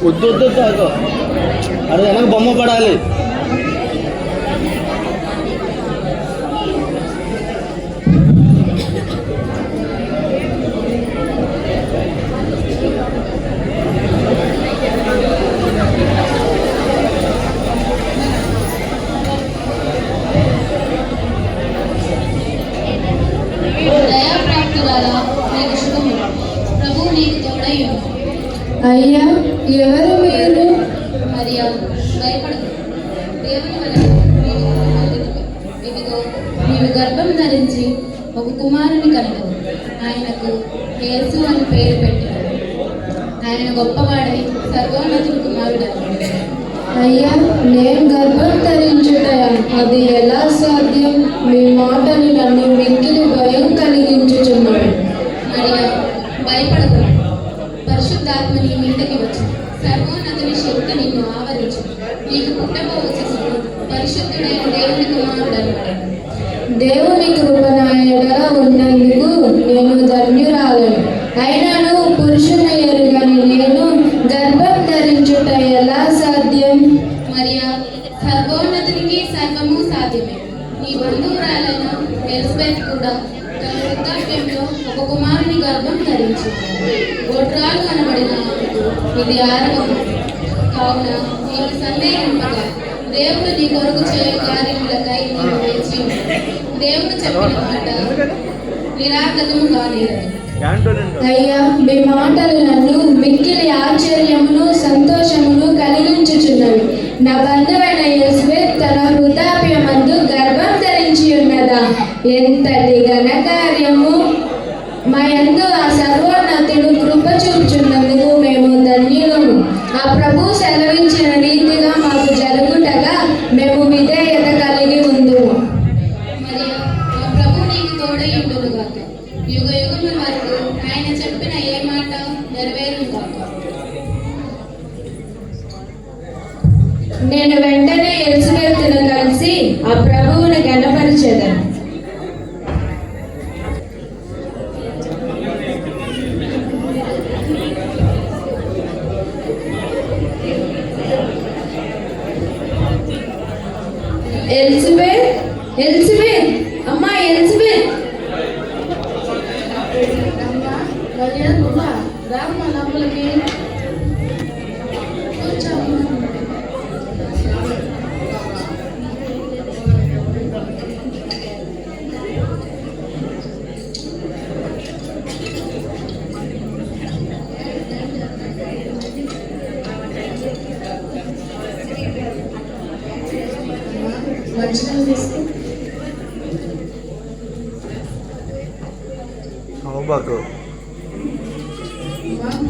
వద్దు అది వెనక బొమ్మ పడాలి. అయ్యా, ఎవరు మీరు? మరియా, భయపడదు. దేవుని వలన ఇదిగో నీవు గర్భం ధరించి ఒక కుమారుని కలుగు. ఆయనకు యేసు అని పేరు పెట్టారు. ఆయన గొప్పవాడై సర్వోన్నతుడు కుమారుడు. అయ్యా, నేను గర్భం ధరించుట అది ఎలా సాధ్యం? మీ మాటలు నన్ను మిక్కిలి భయం కలిగించుచున్నాడు. మరియా, భయపడదు. పరిశుద్ధాత్మ నీ మీదకి వచ్చి సర్వోన్నతుని శక్తి నిన్ను ఆవరించు. నీకు పుట్టబోవచ్చు పరిశుద్ధుడైన దేవుని కుమారుడు అన్నాడు. దేవుని కృప నా ఎడల ఉన్నందుకు నేను ధన్యురాలను. అయినాను పురుషుని ఎరుగని నేను గర్భం ధరించుట ఎలా సాధ్యం? మరియా, సర్వోన్నతునికి సర్వము సాధ్యమే. నీ బంధువురాలైన ఎలిజబెత్ కూడా తన వృద్ధాప్యంలో ఒక కుమారుని గర్భం ధరించింది. గోత్రాలు అనబడిన ఇది 6వ కావున నీకు సందేహింపగా దేవుడు నీ కొరకు చేయు కార్యములకై నీవు వేచి దేవుడు చెప్పిన మాట నిరార్థకము కాలేదు. అయ్యా, మీ మాటలు నన్ను మిక్కిలి ఆశ్చర్యమును సంతోషమును కలిగించుచున్నవి. నా బంధువైన ఎలిజబెత్ తన వృద్ధాప్యమందు గర్భం ధరించి ఉన్నదా? ఎంతటి ఘనకార్యము! మా యందు ఆ సర్వోన్నతుడు కృప చూపుచున్నందుకు మేము ధన్యులము. ఆ ప్రభు సెలవించిన రీతిగా మాకు జరుగుటగా మేము విధేయత కలిగి ఉందుము. మరి ఆ ప్రభు నీకు తోడయుండునుగాక. యుగ యుగముల వరకు ఆయన చెప్పిన ఏ మాట నెరవేరునుగాక. నేను వెంటనే ఎలిజబెత్తును కలిసి ఆ ప్రభువును ఘనపరిచెదను. ఎలిజబెత్, ఎలిజబెత్, అమ్మా ఎలిజబెత్.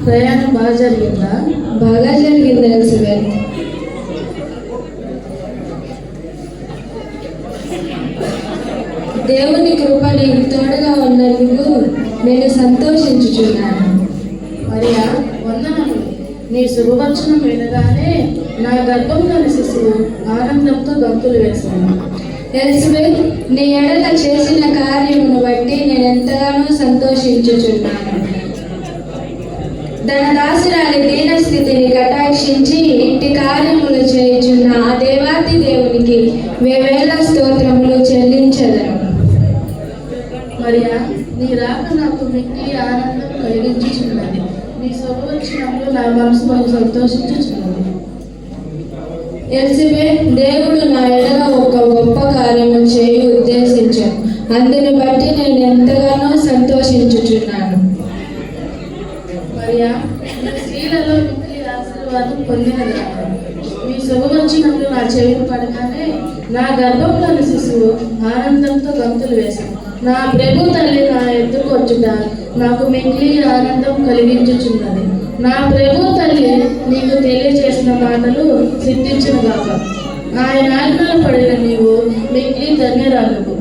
ప్రయాణం బాగా జరిగిందా? బాగా జరిగింది ఎలిజబెత్. దేవుని కృప నీకు తోడుగా ఉన్నందుకు నేను సంతోషించుచున్నాను. మరియా, వందనములు. నీ శుభవచనం వినగానే నా గర్భంలోని శిశువు ఆనందంతో గంతులు వేశాను. ఎలిజబెత్, నీ ఎడల చేసిన కార్యమును బట్టి నేను ఎంతగానో సంతోషించుచున్నాను. తన దాసురాలి దీనస్థితిని కటాక్షించి ఇంటి కార్యములు చేయుచున్న ఆ దేవాతి దేవునికి వేవేల స్తోత్రములు చెల్లించెదను. మరియా, నీ రాక నాకు మిక్కిలి ఆనందం కలిగించుచున్నది. నీ శుభవచనంలో నా మనసు బహు సంతోషించుచున్నది. ఎలిజబెత్, దేవుడు నా ఎడల ఒక గొప్ప కార్యము చేయి ఉద్దేశించాను. అందుని బట్టి నేను ఎంతగానో సంతోషించుచున్నాను. మరియా, నీ స్త్రీలలో మిక్కిలి ఆశీర్వాదం పొందినది. మీ శుభవచనంలో నా చెవిని పడగానే నా గర్భంలోని శిశువు ఆనందంతో గంతులు వేశాను. నా ప్రభు తల్లి నా ఎద్దుకు వచ్చుట నాకు మిక్కిలి ఆనందం కలిగించుచున్నది. నా ప్రభు తల్లి నీకు తెలియజేసిన మాటలు సిద్ధించునుగాక. ఆయన ఆజ్ఞలు పడిన నీవు మిక్కిలి ధన్యరాలుగు.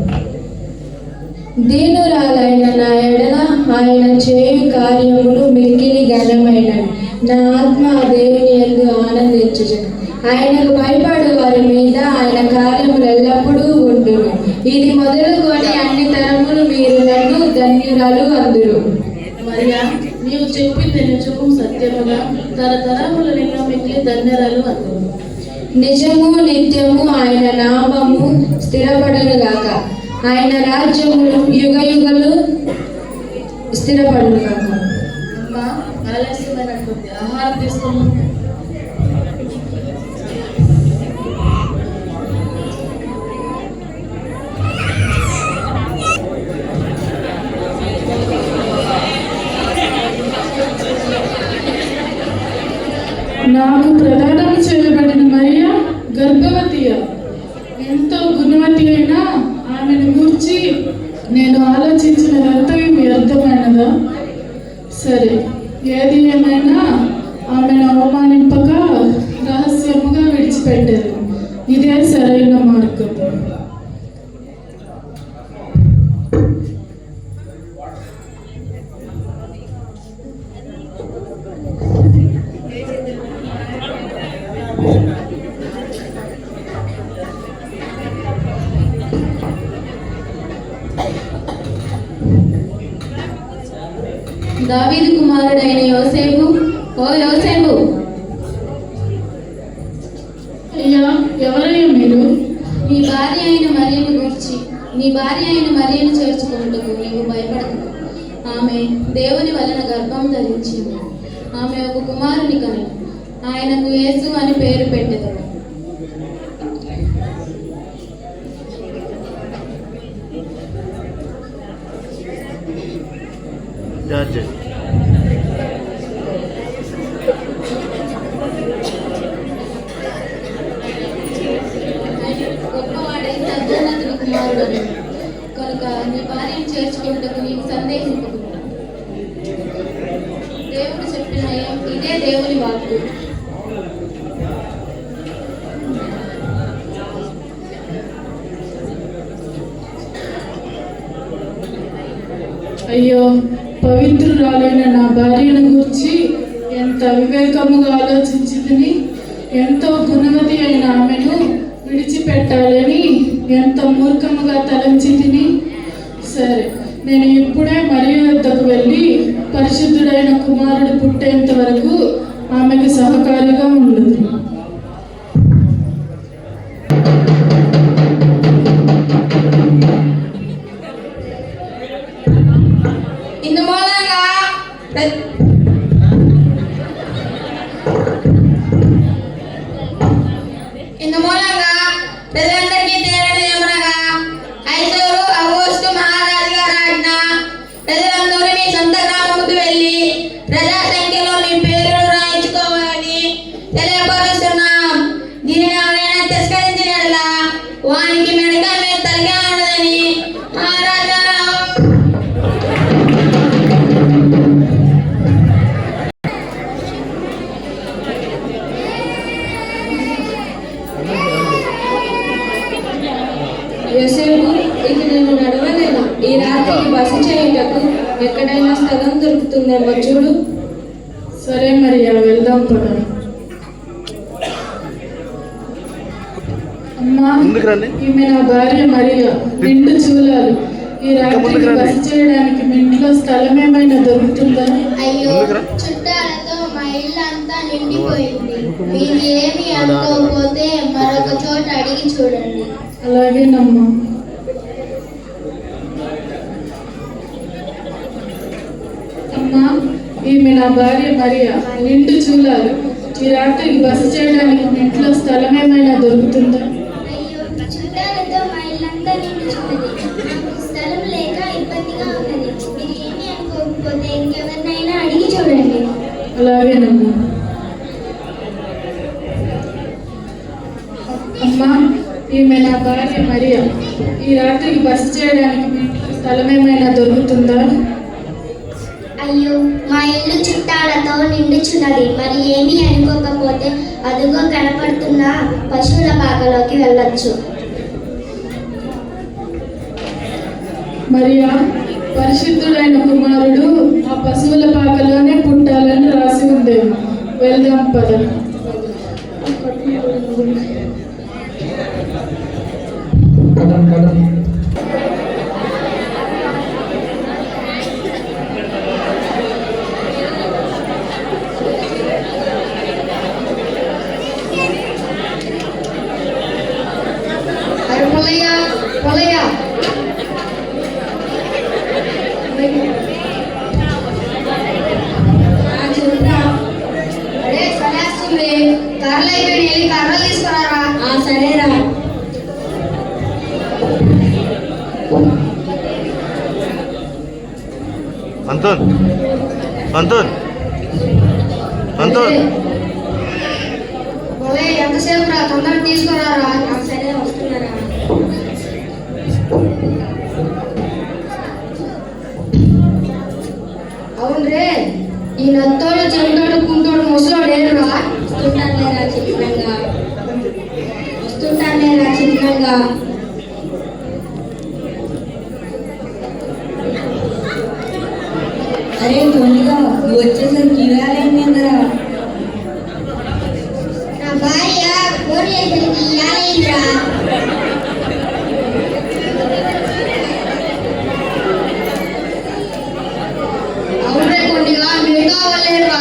దీనురాలైన నా ఎడల ఆయన చేయు కార్యములు మిక్కిలి ఘనమైనవి. నా ఆత్మ దేవుని యందు ఆనందించుచును. ఆయనకు భయపడు వారి మీద ఆయన కార్యములు ఎల్లప్పుడూ ఉండును. ఇది మొదలుకొని అన్ని తరములు మీరు నన్ను ధన్యురాలు అందురు. మరియా, నీవు చెప్పింది నిజము సత్యముగా, తరతరములు నిన్ను మిక్కిలి ధన్యరాలు అందురు. నిజము నిత్యము ఆయన నామము స్థిరపడునుగాక. ఆయన రాజ్యములు యుగ యుగలు స్థిరపడునుగాక. అమ్మా, ఆలస్యమైనటువంటి ఆహారం తీసుకుని నాకు ప్రదానం చేయబడిన మరియా గర్భవతియ. ఎంతో గుణవతి అయినా ఆమెను గూర్చి నేను ఆలోచించినదంతా వ్యర్థమైనదా? సరే, ఏది ఏమైనా ఆమెను అవమానింపక రహస్యముగా విడిచిపెట్టారు. ఇదే సరైన మార్గం. దావీదు కుమారుడైన యోసేపు, ఓ యోసేపు, అయ్యా, ఎవరయ్యా మీరు? నీ భార్య అయిన మరియను చేర్చుకున్నట్టుకు నీవు భయపడకు. ఆమె దేవుని వలన గర్భం ధరించింది. ఆమె ఒక కుమారుని కను. ఆయనకు యేసు అని పేరు పెట్టెదరు. గొప్పవాడై సర్వోన్నతుని కుమారుడు కనుక నీ భార్యను చేర్చుకున్నట్టుకు నీవు సందేహింపకు. దేవుడు చెప్పిన ఇదే దేవుని వాక్కు. అయ్యో, పవిత్రురాలైన నా భార్యను గూర్చి ఎంత వివేకముగా ఆలోచించిందని, ఎంతో గుణవతి అయిన ఆమెను విడిచిపెట్టాలని ఎంత మూర్ఖముగా తలంచితిని. సరే, నేను ఇప్పుడే మరియ వద్దకు వెళ్ళి పరిశుద్ధుడైన కుమారుడు పుట్టేంత వరకు ఆమెకు సహకారిగా ఉండదు. ఇందుమూలంగా ప్రజలందరికీ తెలియనిది ఏమనగా, ఐదుగురు ఆగస్టు మహారాజు గారి ఆజ్ఞ, ప్రజలందరూ మీ సొంత గ్రామముకు వెళ్ళి ప్రజా సంఖ్యలో మీ పేర్లు రాయించుకోవాలని తెలియపరుస్తున్నాం. దీనిని ఎవరైనా తిరస్కరించిన యెడల వానికి మెడక మీద తలగా ఉండదని మహారాజు యోసేపు, ఇక నేను నడవలేను. ఈ రాత్రి బస చేయుటకు ఎక్కడైనా స్థలం దొరుకుతుందేమో చూడు. సరే మరియా, వెళ్దాం పద. అమ్మా, ఈమె నా భార్య మరియా, నిండు చూలాలు. ఈ రాత్రికి బస చేయడానికి మీ ఇంట్లో స్థలం ఏమైనా దొరుకుతుందా? అయ్యో, చుట్టాలతో మా ఇల్లు అంతా నిండిపోయింది. మీరు ఏమి అనుకోకపోతే మరొక చోట అడిగి చూడండి. అలాగేనమ్మా. ఈమె నా భార్య మరియా, నిండు చూలాలు. ఈ రాత్రికి బస చేయడానికి మీ ఇంట్లో స్థలం ఏమైనా దొరుకుతుందా? అయ్యో, చుట్టాలతో మా ఇల్లంతా నిండుచున్నది. నాకు స్థలం లేక ఇబ్బందిగా ఉన్నది. మీరు ఏమీ అనుకోకపోతే ఇంకెవరినైనా అడిగి చూడండి. అలాగేనమ్మా. అమ్మా, ఈమె నా భార్య మరియా. ఈ రాత్రికి బస చేయడానికి మీ ఇంట్లో స్థలం ఏమైనా దొరుకుతుందా? అయ్యో, మా ఇల్లు చుట్టాలతో నిండుచున్నది. మరి ఏమీ అనుకోకపోతే అదుగో కనపడుతున్న పశువుల పాకలోకి వెళ్ళొచ్చు. మరియా, పరిశుద్ధుడైన కుమారుడు ఆ పశువుల పాకలోనే పుట్టాలని రాసి ఉందేమో. వెళ్దాం పద. కర్రలు తీసుకురారా. సరేరా. అంతోన్ అంతోన్ అంతోన్ ఎంతసేపు రా, తొందరగా తీసుకురారా. సరే, వస్తున్నారా. అవును రే, ఈ నత్తోడు చెందోడు కుంటోడు ముసలోడు ఏరురా. వస్తుంటానులేరా చిన్నగా. అరే కొన్నిగా నువ్వు వచ్చేసరికి ఇవ్వాలేందిరా? నా భార్య ఫోన్ చేసరికి ఇయ్యాలేంద్రా. అవునే కొద్దిగా మిగతా వాళ్ళేరా.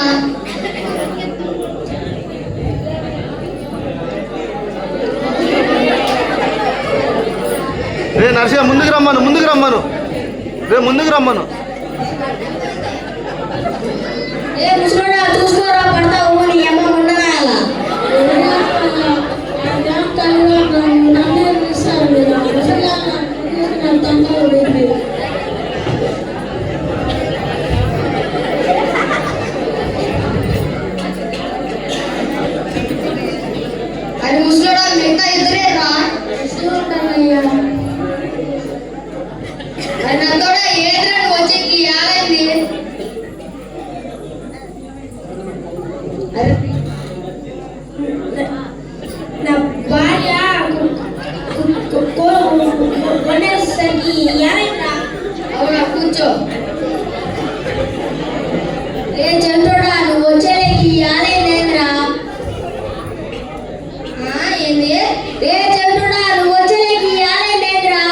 రే నర్సయ్య, ముందుకు రమ్మను. రే ముందుకు రమ్మను. ఏ ముసలోడా, చూసుకోరా, పడతావు. నీ అమ్మ ఉండగాల. అది ముసలోడా, మిగతా ఇద్దరే రా. అది నత్తోడా, ఏద్రా వచ్చేకి యాలైంది. నా భార్య కొనేసరికి యాలైందా. అవునా, కూర్చో. ఏ చంద్రుడా, నువ్వు వచ్చేకి యాలైందేంద్రా. ఏంది? ఏ చంద్రుడా, నువ్వు వచ్చేకి యాలైందేంద్రా.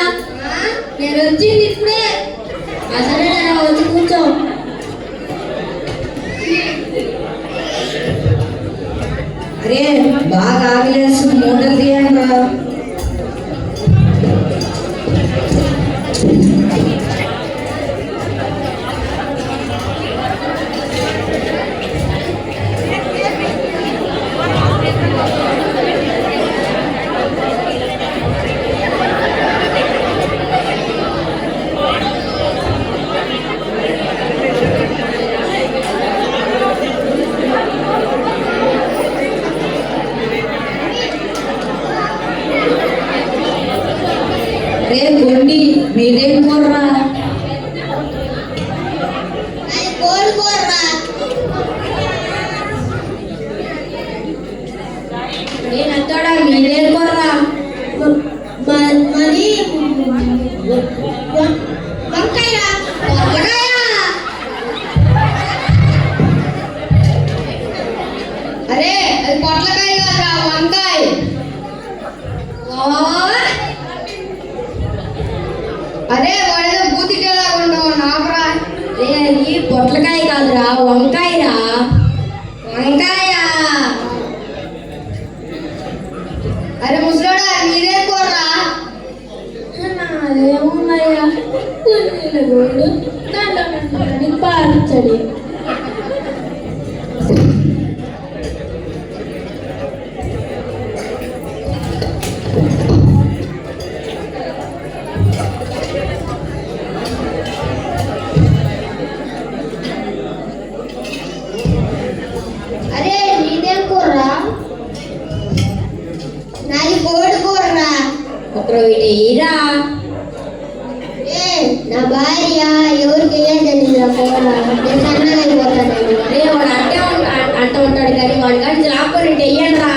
నేను వచ్చింది ఇప్పుడే. సరేనా, వచ్చి కూర్చో. అరే బాగా ఆగలేసు, మూటలు తీయండి. రే కొండి, మీరేం కూరరా? కోరుకోర్రా. నేనంతోడా మీరేం కూరరా? మరి వంకాయ. అరే, అది పొట్లకాయ కాదురా, వంకాయ. అరే, వాడేదో బూతికేలా ఉండవు నాకురా. అది పొట్లకాయ కాదురా, వంకాయరా. వంకాయ. అరే ముసలోడా, మీరే కూరరా. ఏమున్నాయా, దాంట్లో పాలించడి. నా భార్య ఎవరికి ఏం తెలియదు నేను సన్నగైపోతాను. అరే వాడు అంట ఉంటాడు కానీ వాడి కానీ లాక్కొని వెయ్యండి రా.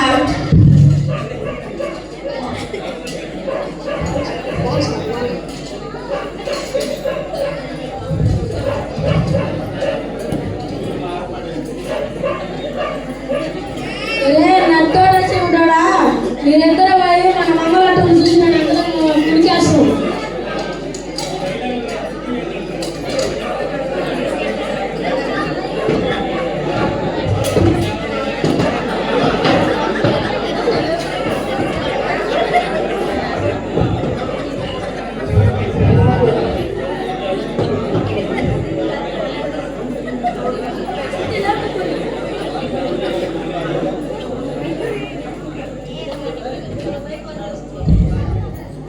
నత్తోడేసి ఉంటాడా మీరెందరూ పోయి మన మంగళాటం చూసినాడు కుడికేస్తాం.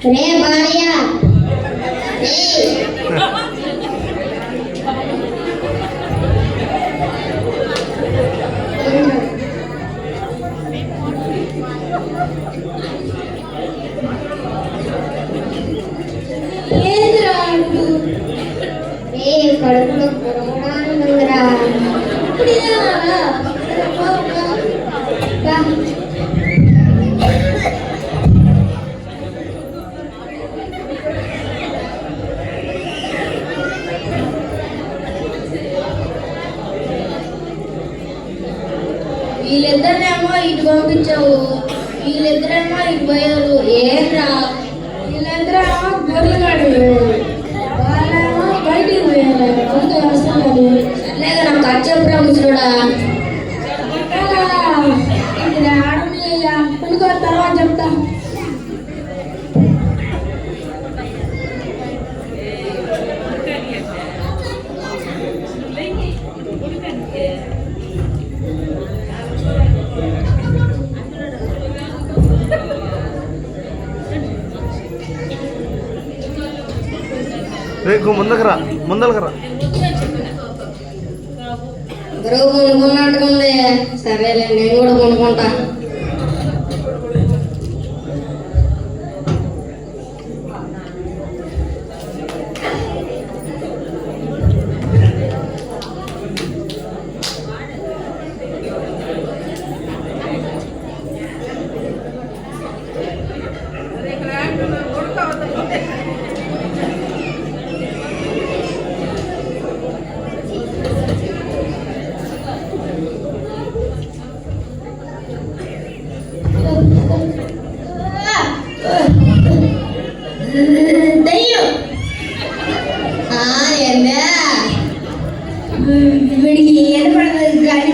రే భార్య కడుపులో ఉందిరా. వీళ్ళిద్దరినేమో ఇటు పంపించావు, వీళ్ళిద్దరేమో ఇటు పోయారు. ఏంట్రా వీళ్ళిద్దరేమో గొర్రెలు కాడు, వాళ్ళేమో బయటికి పోయారు. కొంత వస్తాను సర్లేక నాకు ఖర్చు ముసలుడా ఇది ఆడమి కొనుక్కో తర్వాత చెప్తా. రేపు ముందకరా ముందలకరా. గురువు కొనుక్కున్నట్టుకుంది. సరేలే నేను కూడా కొనుక్కుంటా. వీడికి ఏర్పడదు కానీ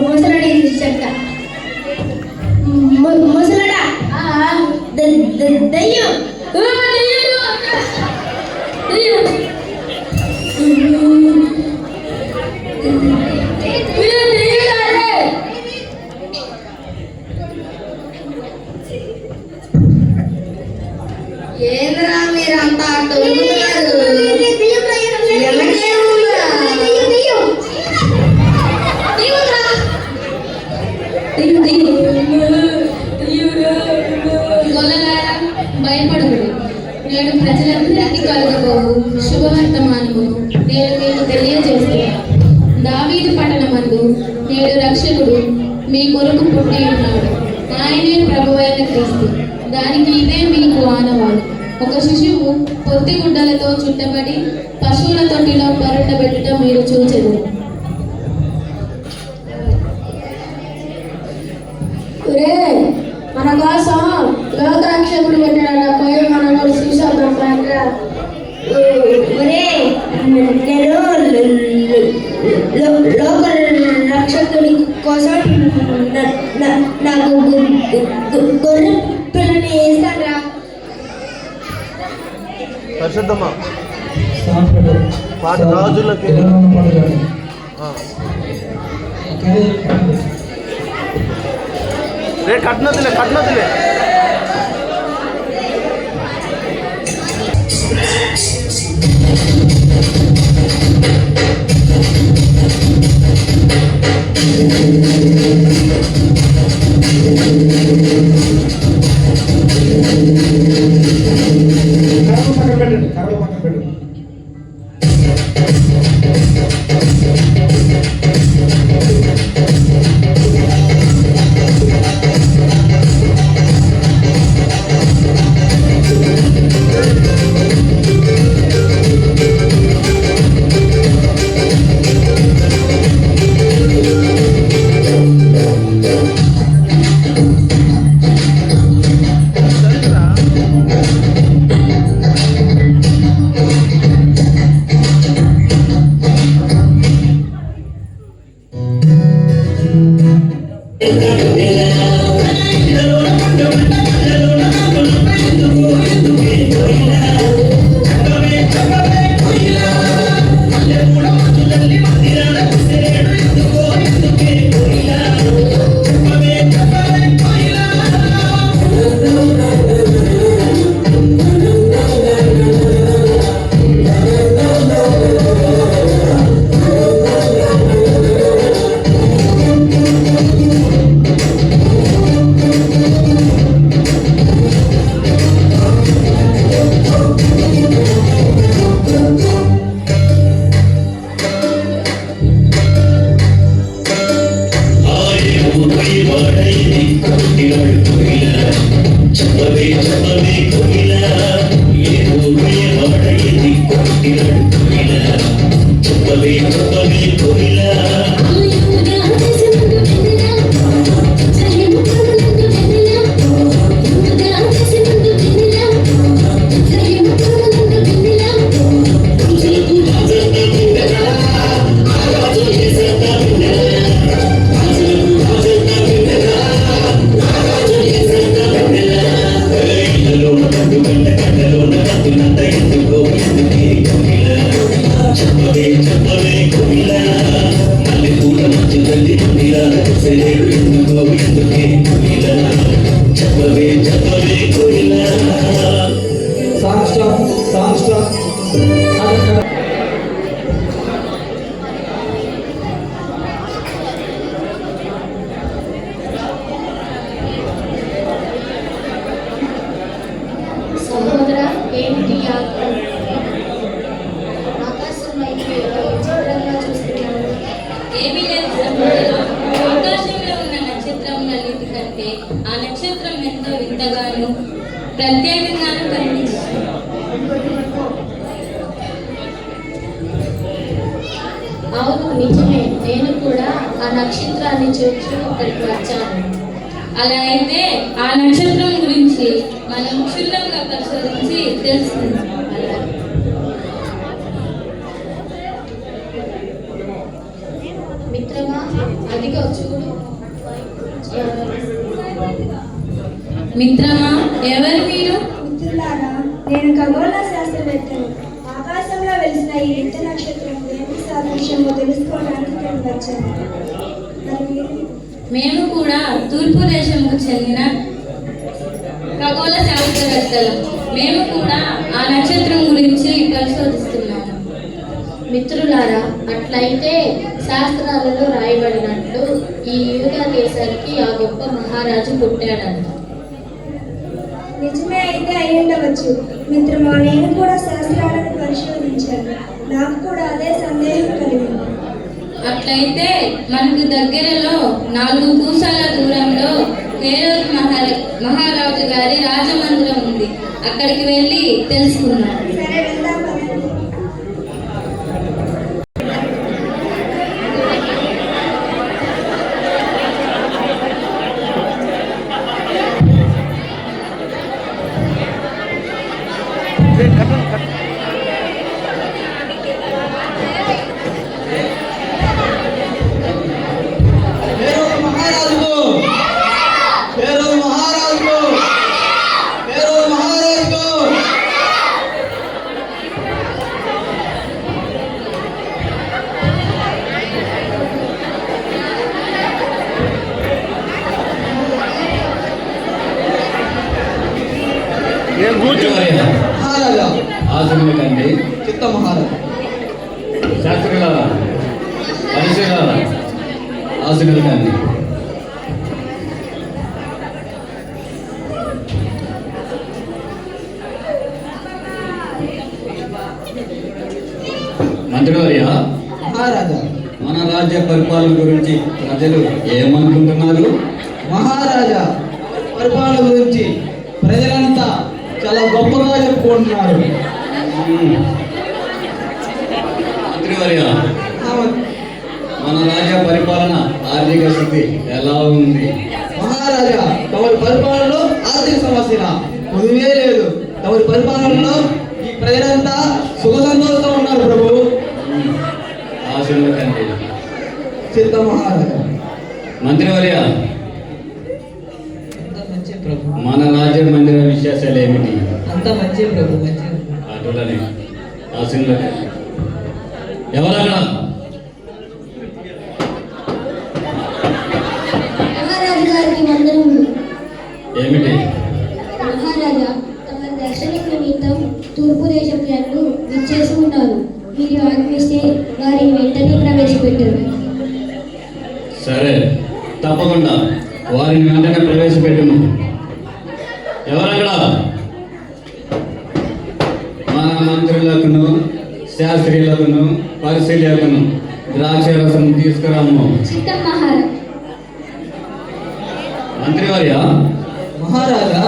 ముసలాడి చెప్త ముసలాడా దయ్యం ఏంద్రా మీరంతా తొలుగుతున్నారు? గొల్లలారా భయపడుడు. నేడు ప్రజలందరికీ కలుగబోవు శుభవర్తమానము నేను మీకు తెలియజేస్తున్నాను. దావీదు పట్టణమందు నేడు రక్షకుడు మీ కొరకు పుట్టి ఉన్నాడు. ఆయనే ప్రభువైన క్రీస్తు. దానికి ఇదే మీకు ఆనవాడు. ఒక శిశువు పొత్తి గుడ్డలతో చుట్టబడి పశువుల తొట్టిలో పరుండబెట్టడం మీరు చూచెదరు. మన కోసం లోకరక్షకుడు పెట్టాడు. పోయి మనలో శ్రీశాంతం లోక రక్షకుడి కోసం నాకు గొర్రె పిల్లని వేస్తారా? పరిశుద్ధమా పాట రాజులకి రే కట్నదిలే కట్నదిలే. కర్రలు పక్కన పెట్టండి. సహోదర ఏంటి ఆకాశం వైపు విచిత్రంగా చూస్తున్నాను. ఏమీ లేదు సహోదరా, ఆకాశంలో ఉన్న నక్షత్రములన్నిటి కంటే ఆ నక్షత్రం ఎంతో వింతగాను ప్రత్యేకంగాను కనిపిస్తుంది. అవును, నిజమే. నేను కూడా ఆ నక్షత్రాన్ని చూసి ఇక్కడికి వచ్చాను. అలా అయితే ఆ నక్షత్రం గురించి మనం క్షుణ్ణంగా పరిశోధించి తెలుసుకుందాం. మిత్రమా, అదిగో చూడు. మిత్రమా, ఎవరు మీరు? మిత్రులారా, నేను ఖగోళ శాస్త్రవేత్తను. ఆకాశంలో వెలిసిన ఈ వింత నక్షత్రం దేనికి సాదృశ్యమో తెలుసుకోవడానికి నేను వచ్చాను. మరి మీరు? మేము కూడా తూర్పు దేశంకు చెందిన ఖగోళ శాస్త్రవేత్తలం. మేము కూడా ఆ నక్షత్రం గురించి పరిశోధిస్తున్నాము. మిత్రులారా, అట్లయితే శాస్త్రాలలో రాయబడినట్లు ఈ యూదా దేశానికి ఆ గొప్ప మహారాజు పుట్టాడంట. నిజమే అయితే అయి ఉండవచ్చు. మిత్రమా, నేను కూడా శాస్త్రాలను పరిశోధించాను. నాకు కూడా అదే సందేహం కలిగింది. అట్లయితే మనకు దగ్గరలో 4 కూసాల దూరంలో హేరోదు మహారాజు గారి రాజమందిరం ఉంది. అక్కడికి వెళ్ళి తెలుసుకుందాం. సరే, వెళ్దాం పదండి. ఆశుల కంటే చిత్త మహారాజా, శాస్త్రుల పరిశీలన ఆశుల కంటే మంత్రివర్య మహారాజా, మన రాజ్య పరిపాలన గురించి ప్రజలు ఏమనుకుంటున్నారు? మహారాజా పరిపాలన గురించి ప్రజలంతా చాలా గొప్పగా చెప్పుకుంటున్నారు. మంత్రివర్య, మన రాజ్య పరిపాలన ఆర్థిక స్థితి ఎలా ఉంది? మహారాజా తమరి పరిపాలనలో ఆర్థిక సమస్య పొదువే లేదు. తమరి పరిపాలనలో ఈ ప్రజలంతా సుఖ సంతోషంతో ఉన్నారు ప్రభు. ఆశీర్వాద కంటే చిత్త మహారాజా. మంత్రివర్య, మన రాజ్య మందిర విశేషాలు ఏమిటి? అంత మంచి ప్రభు, మంచి. అటులనే ఆశీర్వాద ఎవరక్కడ? మహారాజు గారికి వందనములు. ఏమిటి? మహారాజా, తమ దర్శనం నిమిత్తం తూర్పు దేశ ప్రజలు విచ్చేసి ఉన్నారు. మీరు ఆజ్ఞిస్తే వారిని వెంటనే ప్రవేశపెట్టారు. సరే, తప్పకుండా వారిని వెంటనే ప్రవేశపెట్టును. ఎవరక్కడ? మన మంత్రులకును శాస్త్రీయులకును పరిశీలకును ద్రాక్షరసం తీసుకురాము. చిత్తం మహారాజా. మంత్రివర్య, మహారాజా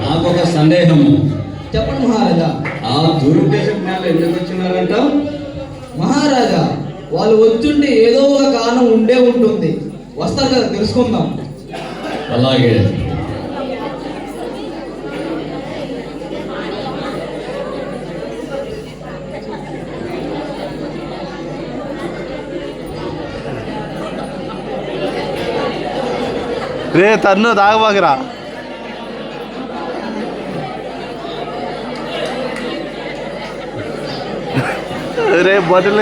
నాకు ఒక సందేహము. చెప్పండి మహారాజా. ఆ దురుద్దేశ జ్ఞానులు ఎందుకు వచ్చినారంట? మహారాజా వాళ్ళు వచ్చుంటే ఏదో ఒక కారణం ఉండే ఉంటుంది. వస్తారు కదా, తెలుసుకుందాం. అలాగే. రే తన్ను తాగబాకరా. రే బాటిల్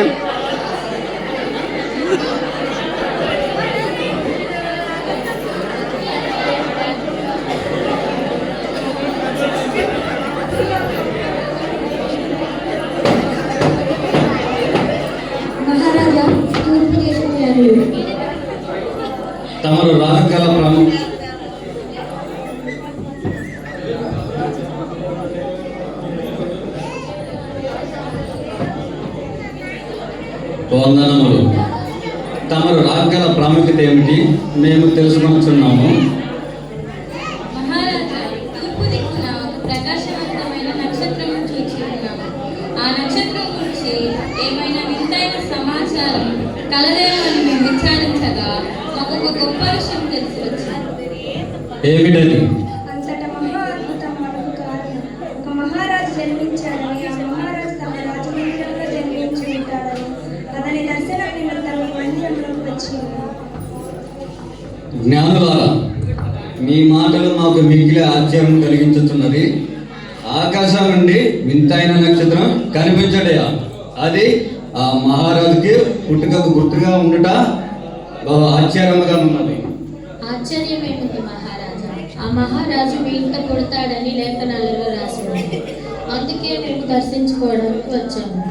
మహారాజా, తూర్పు దేశ ప్రజలు తమరు రాజకీయ ప్రముఖ వందనములు. తమరు రాగల ప్రాముఖ్యత ఏమిటి మేము తెలుసుకొనుచున్నాము. మహారాజా, తూర్పు దిక్కున ఒక ప్రకాశవంతమైన నక్షత్రం చూచి ఉన్నాము. ఆ నక్షత్రం గురించి ఏమైనా వింతైన సమాచారం కలదేమో అని మేము విచారించగా మాకు ఒక గొప్ప విషయం తెలిసి వచ్చింది. ఏమిటది? అంతట మహా అద్భుతం మనకు కారణం. ఒక మహారాజు జన్మించాడని, ఆ మహారాజు తమ రాజమందిరంలో జన్మించి ఉంటాడని, అతని దర్శనం నిమిత్తం ఈ మందిరంలోకి వచ్చి ఉన్నాడు. జ్ఞానులారా, మీ మాటలు మాకు మిగిలి ఆశ్చర్యం కలిగించుతున్నది. ఆకాశం నుండి వింతైన నక్షత్రం కనిపించడయా? అది ఆ మహారాజుకి పుట్టుకకు గుర్తుగా ఉండుట బహు ఆశ్చర్యముగా ఉన్నది. ఆశ్చర్యమేమిటి మహారాజా? ఆ మహారాజు మీ ఇంట పుడతాడని లేఖనాలలో రాసి ఉంది. అందుకే మేము దర్శించుకోవడానికి వచ్చాము.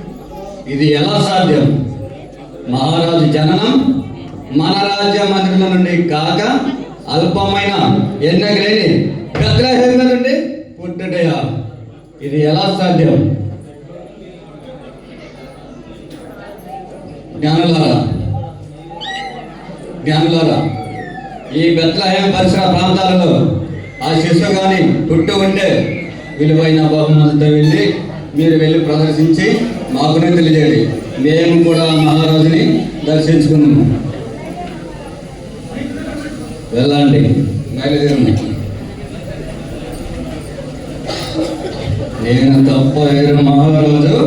ఇది ఎలా సాధ్యం? మహారాజు జననం మన రాజ్య మంత్రుల నుండి కాక అల్పమైన ఎన్నగలేని బెత్లెహేము నుండి పుట్టుటయా? ఇది ఎలా సాధ్యం? జ్ఞానులారా, ఈ బెత్లెహేము పరిసర ప్రాంతాలలో ఆ శిశువు కానీ పుట్టి ఉంటే విలువైన బహుమతులతో వెళ్ళి మీరు వెళ్ళి ప్రదర్శించి మాకునే తెలియజేయండి. మేము కూడా మహారాజుని దర్శించుకున్నాము. వెళ్ళండి, బయలుదేరండి. నేను తప్ప వేరు మహారాజు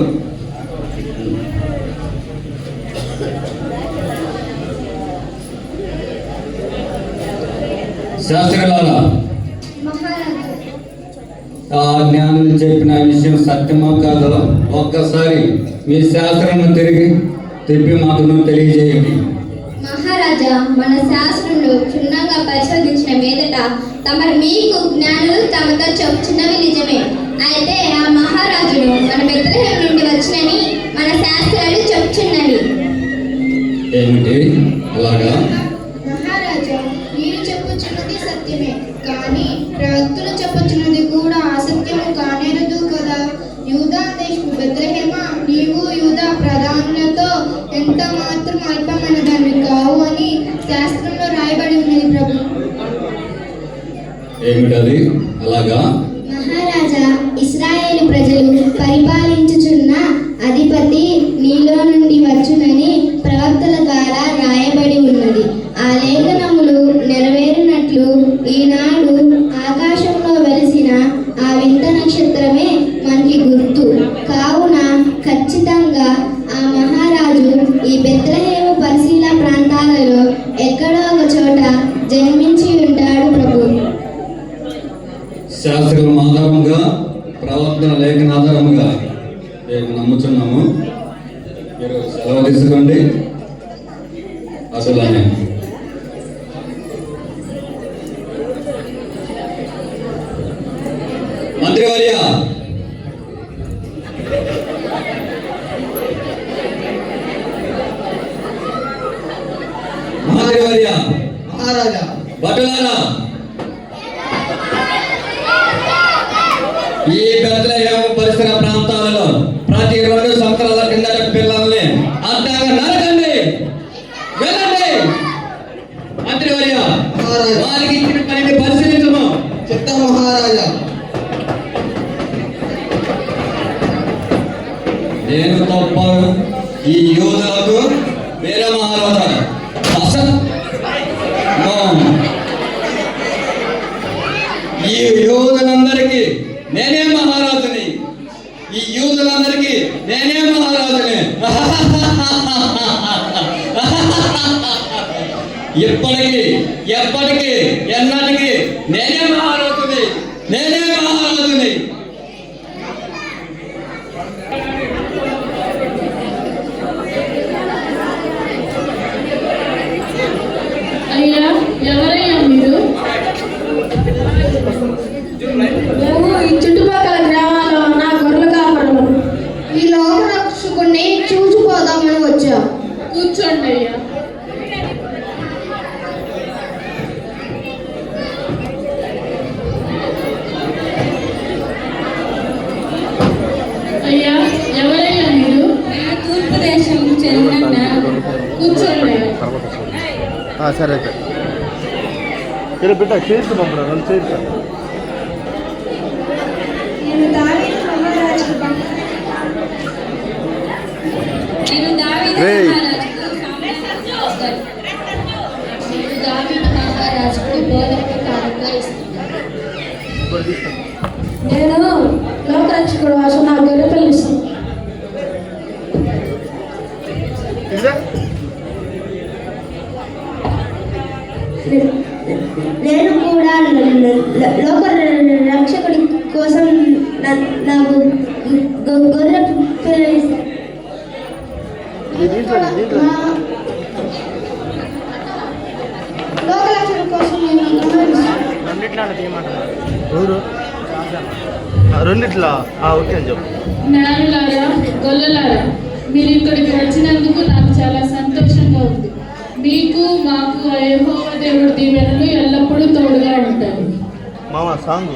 శాస్త్రులారా, ఆ జ్ఞానులు చెప్పిన విషయం సత్యమో కాదో ఒక్కసారి మీ శాస్త్రము తిప్పి మాకు తెలియజేయండి. మహారాజా, మన శాస్త్రంలో క్షుణ్ణంగా పరిశోధించిన మీదట తమరు మీకు జ్ఞానులు తమతో చెప్పుచున్నవి నిజమే. అయితే ఆ మహారాజును మన బెత్లెహేము నుండి వచ్చినని మన శాస్త్రాలు చెప్పుచున్నవి. ఏమిటి అలాగా? మహారాజా, మీరు చెప్పుచున్నది సత్యమే, కానీ ప్రవక్తలు చెప్పుచున్నది కూడా అసత్యము కానేరదు కదా. యూదా దేశము బెత్లెహేమా, నీవు యూదా ప్రధానులతో ఎంత మాత్రం అల్పమైనదని రాయబడి ఉన్నది ప్రభు. ఏమిటది అలాగా? మహారాజా, ఇశ్రాయేలు ప్రజలు పరిపాలించుచున్న అధిపతి నీలో నుండి వచ్చునని ప్రవక్తల ద్వారా రాయబడి ఉన్నది. ఆ లేఖనములు నెరవేరినట్లు ఈనాడు ఆకాశంలో వెలిసిన ఆ వింత నక్షత్రమే మనకి గుర్తు. కావున ఖచ్చితంగా ఆ మహారాజు ఈ బెత్లెహేము పరిశీల ప్రాంతాలలో ఎక్కడో ఒక చోట జన్మించి ఉంటాడు ప్రభు. శాస్త్రం ఆధారముగా, ప్రవర్తన లేఖన ఆధారముగా మేము నమ్ముతున్నాము. మీరు సెలవు తీసుకోండి. అసలు మంత్రివర్య, మంత్రివర్య, మహారాజా, భటులారా, ఈ బెత్లెహేము పరిసర ప్రాంతాలలో ప్రతి 2 సంవత్సరాల కిందట పిల్లల్ని అడ్డంగా నరకండి, వెళ్ళండి. మంత్రివర్య, వారికి ఇచ్చిన పనిని పరిశీలించము. చిత్తం మహారాజా. నేను తప్ప ఈ యోధులకు వేరే మహారాజా ఈ యోధులందరికీ నేనే మహారాజుని. ఈ యూదులందరికీ నేనే మహారాజుని. ఎప్పటికీ ఎప్పటికీ ఎన్నటికీ నేనే మహారాజుని, నేనే మహారాజుని. అయ్యా, ఎవరయ్యా మీరు? ఈ చుట్టుపక్కల గ్రామాల్లో నా గొర్రెల కాపరులు. ఈ లోక రక్షకుణ్ణి చూసిపోదామని వచ్చాం. కూర్చోండి అయ్యా. అయ్యా, ఎవరయ్యా మీరు? నేను తూర్పు దేశం చెందిన కూర్చోండి అయ్యా. సరే అయితే ఇలా బిడ్డ చేర్చు పంపరా, నన్ను చేర్చు. నేను దావీదు మహారాజుకు నేను దావీదు రేయ్. మహారాజుకు సామ్రాజ్యం నేను దావీదు మహారాజుకు బోధకు కానుక ఇస్తున్నాను. నేను లోకరక్షకుడు వాసు నా గొర్రె పిల్లిస్తాను. ఇదే నేను కూడా లోక రక్షకుడి కోసం నాకు గొర్రె లోక రక్షకుడి కోసం ఎవరు? రెండిట్లా ఓకే అని చెప్పు. జ్ఞానులారా, గొల్లలారా, మీరు ఇక్కడికి వచ్చినందుకు నాకు చాలా సంతోషంగా ఉంది. మీకు మాకు యెహోవా దేవుడి దీవెనలు ఎల్లప్పుడూ తోడుగా ఉంటాయి. మామ సాంగ్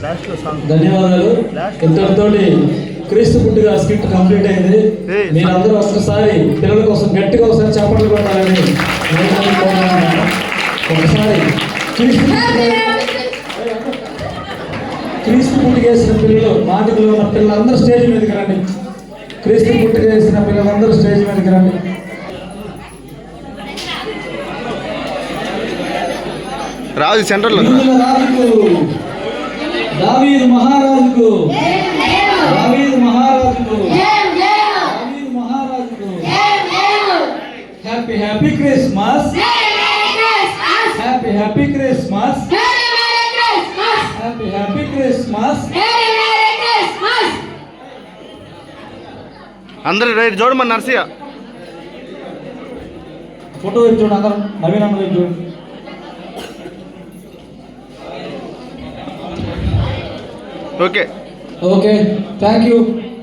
లాస్ట్లో సాంగ్. ధన్యవాదాలు. ఇంతటితోటి క్రీస్తు పుట్టుక స్కిట్ కంప్లీట్ అయింది. మీరందరూ ఒక్కసారి పిల్లల కోసం గట్టిగా ఒకసారి చప్పట్లు కొట్టాలని నేను కోరుకుంటున్నాను. ఒకసారి క్రీస్తు పుట్టుక వేసిన పిల్లలు, మాటకులు ఉన్న పిల్లలందరూ స్టేజ్ మీదకి రండి. క్రీస్తు పుట్టుక వేసిన పిల్లలందరూ స్టేజ్ మీదకి రండి. రాజు సెంటర్లో రాజుకు, దావీదు మహారాజుకు, దావీదు మహారాజుకు, దావీదు మహారాజుకు happy happy Christmas, happy happy Christmas, happy happy Christmas. అందరు రైట్ చూడమని నర్సయ్య ఫోటో వైపు చూడండి, అందరం నవీన్ అన్న వైపు చూడండి. Okay okay, thank you.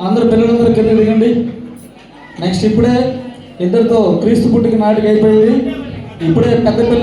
అందరు పిల్లలందరూ కింద దిగండి. నెక్స్ట్ ఇప్పుడే ఇద్దరితో క్రీస్తు పుట్టిక నాటికి అయిపోయింది. ఇప్పుడే పెద్ద పిల్ల